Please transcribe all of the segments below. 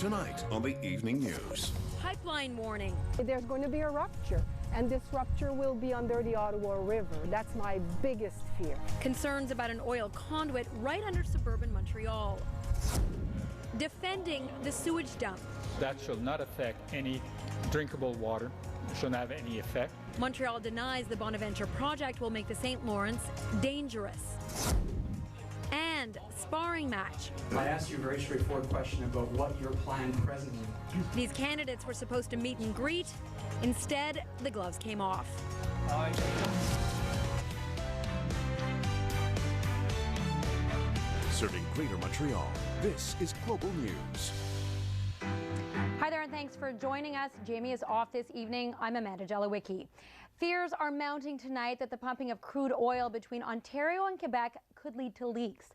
Tonight on the Evening News. Pipeline warning. There's going to be a rupture, and this rupture will be under the Ottawa River. That's my biggest fear. Concerns about an oil conduit right under suburban Montreal. Defending the sewage dump. That shall not affect any drinkable water. It shall not have any effect. Montreal denies the Bonaventure project will make the St. Lawrence dangerous. And sparring match. I asked you a very straightforward question about what your plan presently. These candidates were supposed to meet and greet. Instead, the gloves came off. Serving Greater Montreal, this is Global News. Hi there, and thanks for joining us. Jamie is off this evening. I'm Amanda Jelowicki. Fears are mounting tonight that the pumping of crude oil between Ontario and Quebec could lead to leaks.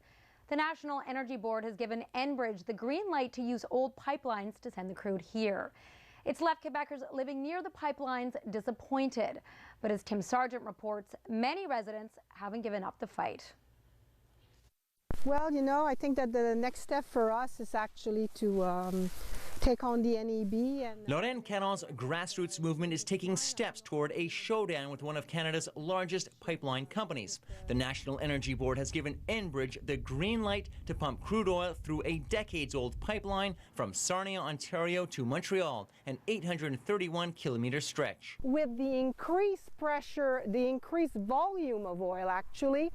The National Energy Board has given Enbridge the green light to use old pipelines to send the crude here. It's left Quebecers living near the pipelines disappointed. But as Tim Sargent reports, many residents haven't given up the fight. Well, you know, I think that the next step for us is actually to take on the NEB. And Laurent Caron's grassroots movement is taking steps toward a showdown with one of Canada's largest pipeline companies. The National Energy Board has given Enbridge the green light to pump crude oil through a decades-old pipeline from Sarnia, Ontario to Montreal, an 831-kilometer stretch. with the increased pressure, the increased volume of oil, actually,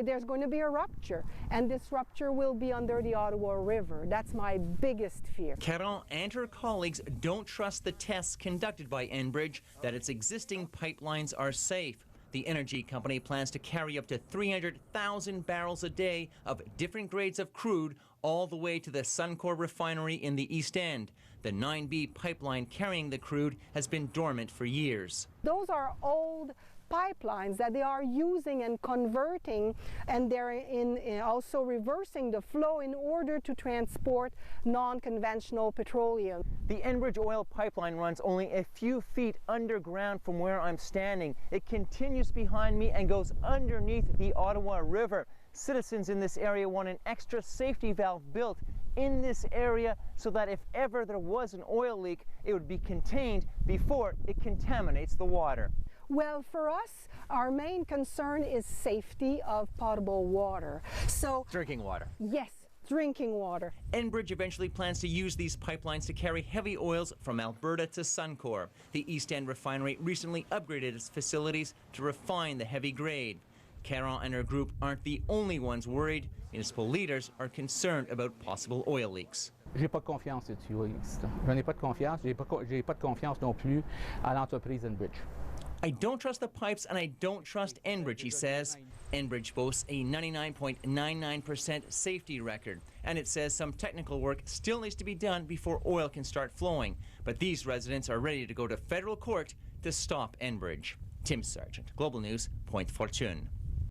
there's going to be a rupture. And this rupture will be under the Ottawa River. That's my biggest fear. Caron and her colleagues don't trust the tests conducted by Enbridge that its existing pipelines are safe. The energy company plans to carry up to 300,000 barrels a day of different grades of crude all the way to the Suncor refinery in the East End. The 9B pipeline carrying the crude has been dormant for years. Those are old pipelines that they are using and converting, and they're also reversing the flow in order to transport non-conventional petroleum. The Enbridge oil pipeline runs only a few feet underground from where I'm standing. It continues behind me and goes underneath the Ottawa River. Citizens in this area want an extra safety valve built in this area so that if ever there was an oil leak, it would be contained before it contaminates the water. Well, for us, our main concern is safety of potable water. So, Drinking water. yes, drinking water. Enbridge eventually plans to use these pipelines to carry heavy oils from Alberta to Suncor. The East End refinery recently upgraded its facilities to refine the heavy grade. Caron and her group aren't the only ones worried. Municipal leaders are concerned about possible oil leaks. J'ai pas de confiance au tuyauiste. Je n'ai pas de confiance. J'ai pas de confiance non plus à l'entreprise Enbridge. I don't trust the pipes and I don't trust Enbridge, he says. Enbridge boasts a 99.99% safety record, and it says some technical work still needs to be done before oil can start flowing. But these residents are ready to go to federal court to stop Enbridge. Tim Sargent, Global News, Point Fortune.